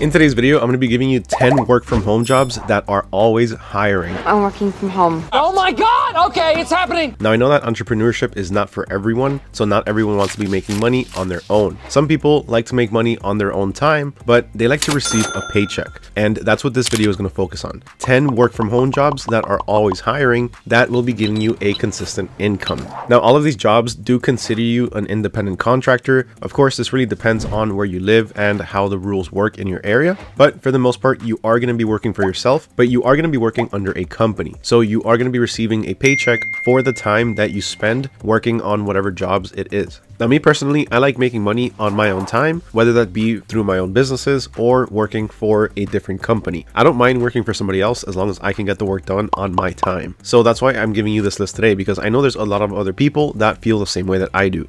In today's video, I'm going to be giving you 10 work from home jobs that are always hiring. I'm working from home. Oh my God! Okay, it's happening! Now, I know that entrepreneurship is not for everyone, so not everyone wants to be making money on their own. Some people like to make money on their own time, but they like to receive a paycheck. And that's what this video is going to focus on. 10 work from home jobs that are always hiring that will be giving you a consistent income. Now, all of these jobs do consider you an independent contractor. Of course, this really depends on where you live and how the rules work in your area. But for the most part, you are going to be working for yourself, but you are going to be working under a company. So you are going to be receiving a paycheck for the time that you spend working on whatever jobs it is. Now, me personally, I like making money on my own time, whether that be through my own businesses or working for a different company. I don't mind working for somebody else as long as I can get the work done on my time. So that's why I'm giving you this list today, because I know there's a lot of other people that feel the same way that I do.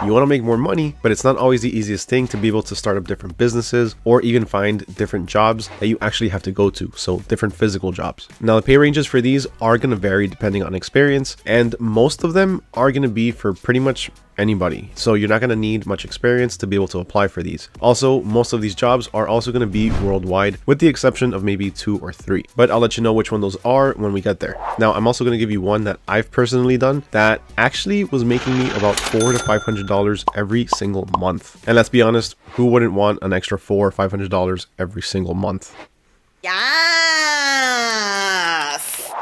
You want to make more money, but it's not always the easiest thing to be able to start up different businesses or even find different jobs that you actually have to go to. So different physical jobs. Now, the pay ranges for these are going to vary depending on experience, and most of them are going to be for pretty much anybody. So you're not going to need much experience to be able to apply for these. Also, most of these jobs are also going to be worldwide, with the exception of maybe 2 or 3. But I'll let you know which one those are when we get there. Now, I'm also going to give you one that I've personally done that actually was making me about $400 to $500 every single month. And let's be honest, who wouldn't want an extra $400 or $500 every single month? Yes!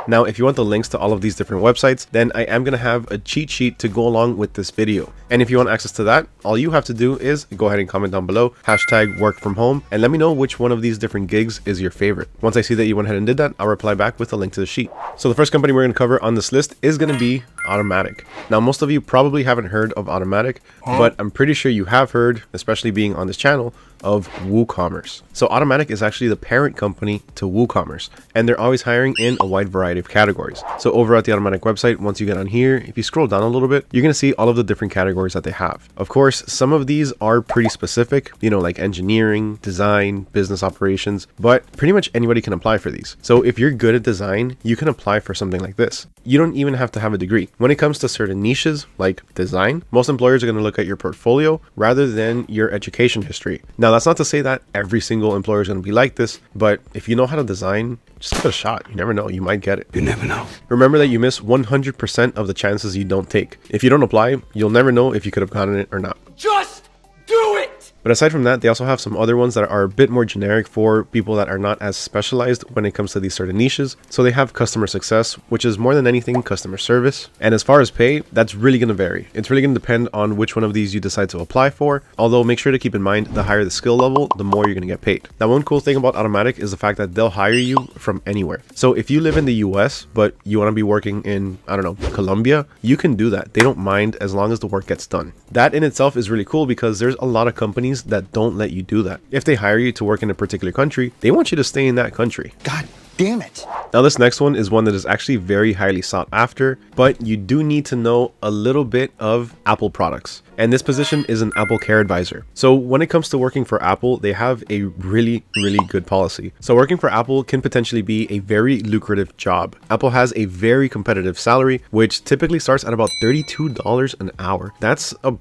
Now, if you want the links to all of these different websites, then I am going to have a cheat sheet to go along with this video. And if you want access to that, all you have to do is go ahead and comment down below, hashtag work from home, and let me know which one of these different gigs is your favorite. Once I see that you went ahead and did that, I'll reply back with a link to the sheet. So the first company we're going to cover on this list is going to be Automattic. Now, most of you probably haven't heard of Automattic, but I'm pretty sure you have heard, especially being on this channel, of WooCommerce. So Automattic is actually the parent company to WooCommerce, and they're always hiring in a wide variety of categories. So over at the Automattic website, once you get on here, if you scroll down a little bit, you're going to see all of the different categories that they have. Of course, some of these are pretty specific, you know, like engineering, design, business operations, but pretty much anybody can apply for these. So if you're good at design, you can apply for something like this. You don't even have to have a degree. When it comes to certain niches like design, most employers are going to look at your portfolio rather than your education history. Now, that's not to say that every single employer is going to be like this, but if you know how to design, just give it a shot. You never know, you might get it. You never know. Remember that you miss 100% of the chances you don't take. If you don't apply, you'll never know if you could have gotten it or not. Just do it! But aside from that, they also have some other ones that are a bit more generic for people that are not as specialized when it comes to these certain niches. So they have customer success, which is more than anything customer service. And as far as pay, that's really going to vary. It's really going to depend on which one of these you decide to apply for. Although make sure to keep in mind, the higher the skill level, the more you're going to get paid. Now, one cool thing about Automattic is the fact that they'll hire you from anywhere. So if you live in the US, but you want to be working in, I don't know, Colombia, you can do that. They don't mind as long as the work gets done. That in itself is really cool because there's a lot of companies that don't let you do that. If they hire you to work in a particular country, they want you to stay in that country. God damn it. Now, this next one is one that is actually very highly sought after, but you do need to know a little bit of Apple products. And this position is an Apple Care Advisor. So when it comes to working for Apple, they have a really good policy. So working for Apple can potentially be a very lucrative job. Apple has a very competitive salary, which typically starts at about $32 an hour. That's a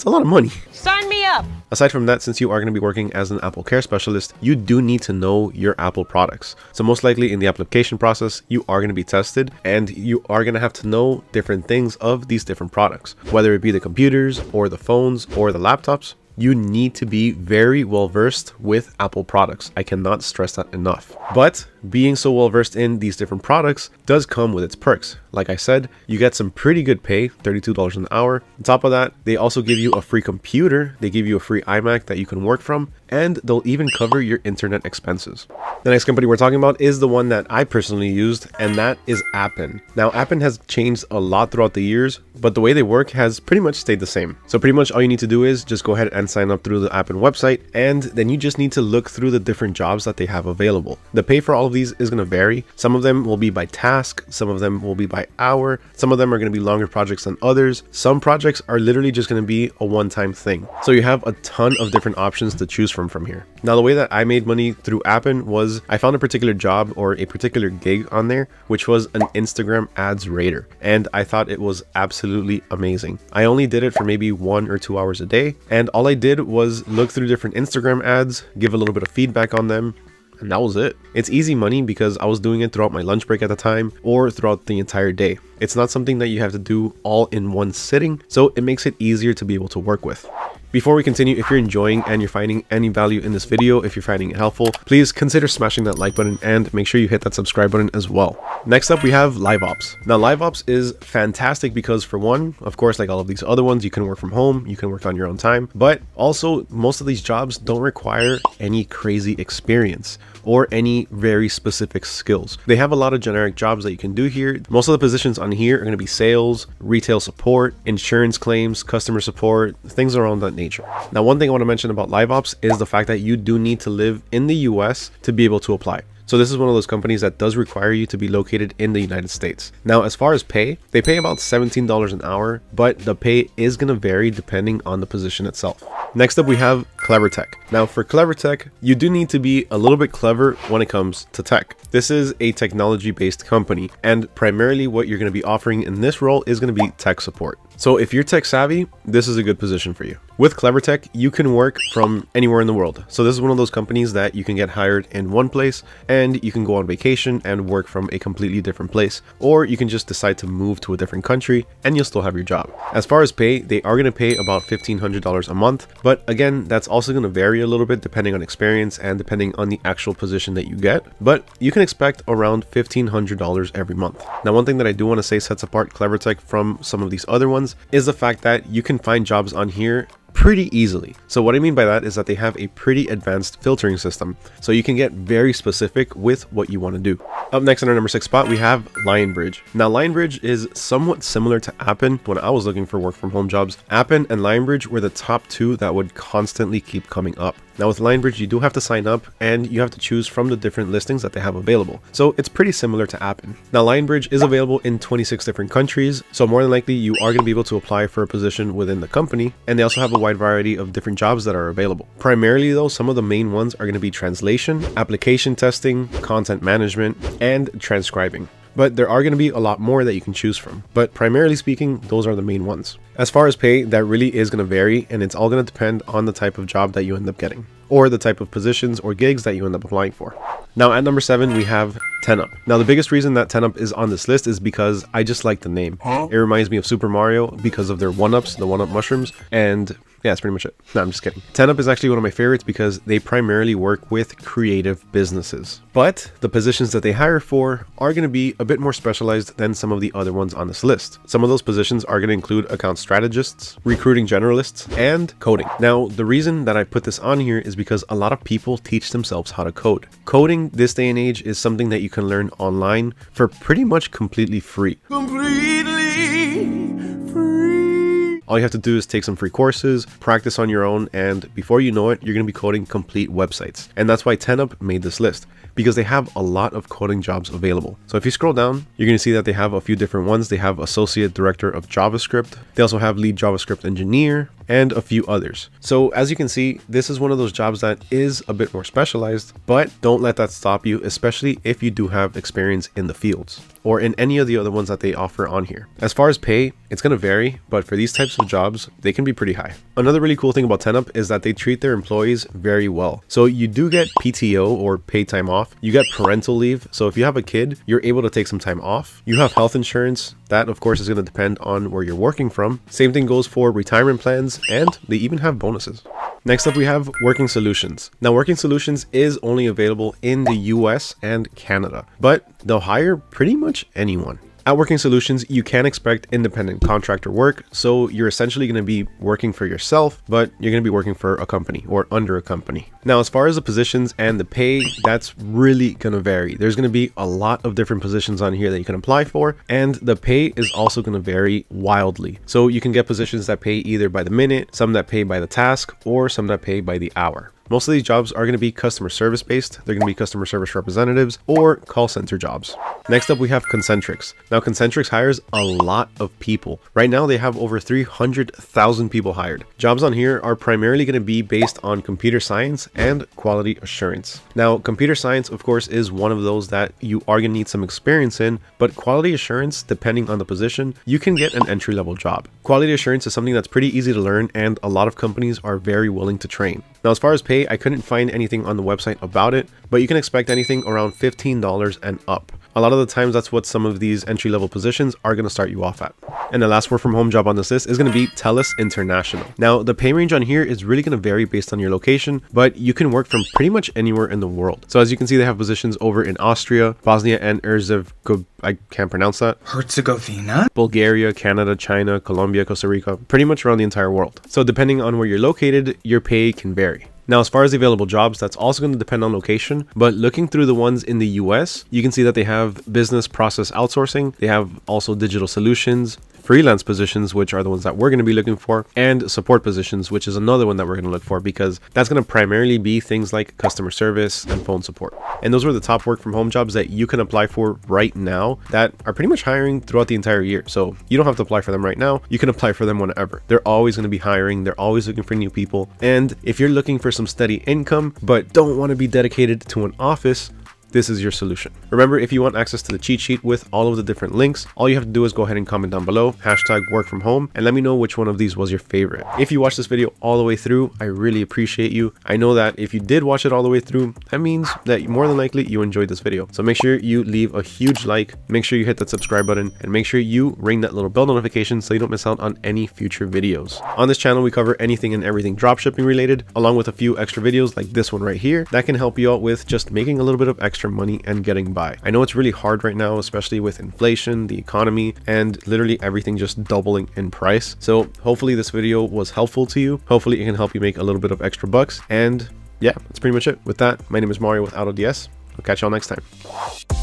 lot of money. Sign me up! Aside from that, since you are going to be working as an Apple Care specialist, you do need to know your Apple products. So most likely in the application process, you are going to be tested and you are going to have to know different things of these different products, whether it be the computers or the phones or the laptops. You need to be very well versed with Apple products. I cannot stress that enough. But being so well versed in these different products does come with its perks. Like I said, you get some pretty good pay, $32 an hour. On top of that, they also give you a free computer. They give you a free iMac that you can work from, and they'll even cover your internet expenses. The next company we're talking about is the one that I personally used, and that is Appen. Now, Appen has changed a lot throughout the years, but the way they work has pretty much stayed the same. So pretty much all you need to do is just go ahead and sign up through the Appen website, and then you just need to look through the different jobs that they have available. The pay for all of these is going to vary. Some of them will be by task, some of them will be by by hour. Some of them are going to be longer projects than others. Some projects are literally just going to be a one-time thing. So you have a ton of different options to choose from here. Now, the way that I made money through Appen was I found a particular job or a particular gig on there, which was an Instagram ads rater. And I thought it was absolutely amazing. I only did it for maybe 1 or 2 hours a day. And all I did was look through different Instagram ads, give a little bit of feedback on them, and that was it. It's easy money because I was doing it throughout my lunch break at the time or throughout the entire day. It's not something that you have to do all in one sitting, so it makes it easier to be able to work with. Before we continue, if you're enjoying and you're finding any value in this video, if you're finding it helpful, please consider smashing that like button and make sure you hit that subscribe button as well. Next up, we have Liveops. Now, Liveops is fantastic because, for one, of course, like all of these other ones, you can work from home, you can work on your own time, but also most of these jobs don't require any crazy experience or any very specific skills. They have a lot of generic jobs that you can do here. Most of the positions on here are going to be sales, retail support, insurance claims, customer support, things around that nature. Now, one thing I want to mention about Liveops is the fact that you do need to live in the US to be able to apply. So this is one of those companies that does require you to be located in the United States. Now, as far as pay, they pay about $17 an hour, but the pay is going to vary depending on the position itself. Next up, we have Clevertech. Now, for Clevertech, you do need to be a little bit clever when it comes to tech. This is a technology-based company, and primarily what you're going to be offering in this role is going to be tech support. So if you're tech savvy, this is a good position for you. With Clevertech, you can work from anywhere in the world. So this is one of those companies that you can get hired in one place and you can go on vacation and work from a completely different place, or you can just decide to move to a different country and you'll still have your job. As far as pay, they are going to pay about $1,500 a month, but again, that's also going to vary a little bit depending on experience and depending on the actual position that you get, but you can expect around $1,500 every month. Now, one thing that I do want to say sets apart Clevertech from some of these other ones is the fact that you can find jobs on here pretty easily. So what I mean by that is that they have a pretty advanced filtering system, so you can get very specific with what you want to do. Up next in our number 6 spot, we have Lionbridge. Now, Lionbridge is somewhat similar to Appen. When I was looking for work from home jobs, Appen and Lionbridge were the top two that would constantly keep coming up. Now, with Lionbridge, you do have to sign up and you have to choose from the different listings that they have available. So it's pretty similar to Appen. Now, Lionbridge is available in 26 different countries, so more than likely you are going to be able to apply for a position within the company, and they also have a wide variety of different jobs that are available. Primarily though, some of the main ones are going to be translation, application testing, content management, and transcribing. But there are going to be a lot more that you can choose from. But primarily speaking, those are the main ones. As far as pay, that really is going to vary, and it's all going to depend on the type of job that you end up getting, or the type of positions or gigs that you end up applying for. Now, at number 7, we have 10up. Now, the biggest reason that 10up is on this list is because I just like the name. It reminds me of Super Mario because of their 1-ups, the 1-up mushrooms, and yeah, that's pretty much it. No, I'm just kidding. 10up is actually one of my favorites because they primarily work with creative businesses. But the positions that they hire for are going to be a bit more specialized than some of the other ones on this list. Some of those positions are going to include account strategists, recruiting generalists, and coding. Now, the reason that I put this on here is because a lot of people teach themselves how to code. Coding this day and age is something that you can learn online for pretty much completely free. All you have to do is take some free courses, practice on your own, and before you know it, you're going to be coding complete websites. And that's why 10up made this list, because they have a lot of coding jobs available. So if you scroll down, you're going to see that they have a few different ones. They have Associate Director of JavaScript. They also have Lead JavaScript Engineer, and a few others. So as you can see, this is one of those jobs that is a bit more specialized, but don't let that stop you, especially if you do have experience in the fields or in any of the other ones that they offer on here. As far as pay, it's going to vary, but for these types of jobs, they can be pretty high. Another really cool thing about 10up is that they treat their employees very well. So you do get PTO or paid time off. You get parental leave. So if you have a kid, you're able to take some time off. You have health insurance. That, of course, is going to depend on where you're working from. Same thing goes for retirement plans, and they even have bonuses. Next up, we have Working Solutions. Now, Working Solutions is only available in the US and Canada, but they'll hire pretty much anyone. At Working Solutions, you can expect independent contractor work, so you're essentially going to be working for yourself, but you're going to be working for a company or under a company. Now, as far as the positions and the pay, that's really going to vary. There's going to be a lot of different positions on here that you can apply for, and the pay is also going to vary wildly. So you can get positions that pay either by the minute, some that pay by the task, or some that pay by the hour. Most of these jobs are going to be customer service based. They're going to be customer service representatives or call center jobs. Next up, we have Concentrix. Now, Concentrix hires a lot of people. Right now, they have over 300,000 people hired. Jobs on here are primarily going to be based on computer science and quality assurance. Now, computer science, of course, is one of those that you are going to need some experience in, but quality assurance, depending on the position, you can get an entry-level job. Quality assurance is something that's pretty easy to learn, and a lot of companies are very willing to train. Now, as far as pay, I couldn't find anything on the website about it, but you can expect anything around $15 and up. A lot of the times, that's what some of these entry-level positions are going to start you off at. And the last work from home job on this list is going to be Telus International. Now, the pay range on here is really going to vary based on your location, but you can work from pretty much anywhere in the world. So as you can see, they have positions over in Austria, Bosnia and Herzegovina, I can't pronounce that. Herzegovina? Bulgaria, Canada, China, Colombia, Costa Rica, pretty much around the entire world. So depending on where you're located, your pay can vary. Now, as far as the available jobs, that's also going to depend on location, but looking through the ones in the US, you can see that they have business process outsourcing, they have also digital solutions, freelance positions, which are the ones that we're going to be looking for, and support positions, which is another one that we're going to look for, because that's going to primarily be things like customer service and phone support. And those were the top work from home jobs that you can apply for right now that are pretty much hiring throughout the entire year. So you don't have to apply for them right now. You can apply for them whenever. They're always going to be hiring. They're always looking for new people. And if you're looking for some steady income, but don't want to be dedicated to an office, this is your solution. Remember, if you want access to the cheat sheet with all of the different links, all you have to do is go ahead and comment down below, #work-from-home, and let me know which one of these was your favorite. If you watched this video all the way through, I really appreciate you. I know that if you did watch it all the way through, that means that more than likely you enjoyed this video. So make sure you leave a huge like, make sure you hit that subscribe button, and make sure you ring that little bell notification so you don't miss out on any future videos. On this channel, we cover anything and everything dropshipping related, along with a few extra videos like this one right here that can help you out with just making a little bit of extra money and getting by. I know it's really hard right now, especially with inflation, the economy, and literally everything just doubling in price. So hopefully this video was helpful to you. Hopefully it can help you make a little bit of extra bucks. And yeah, that's pretty much it. With that, my name is Mario with AutoDS. I'll catch y'all next time.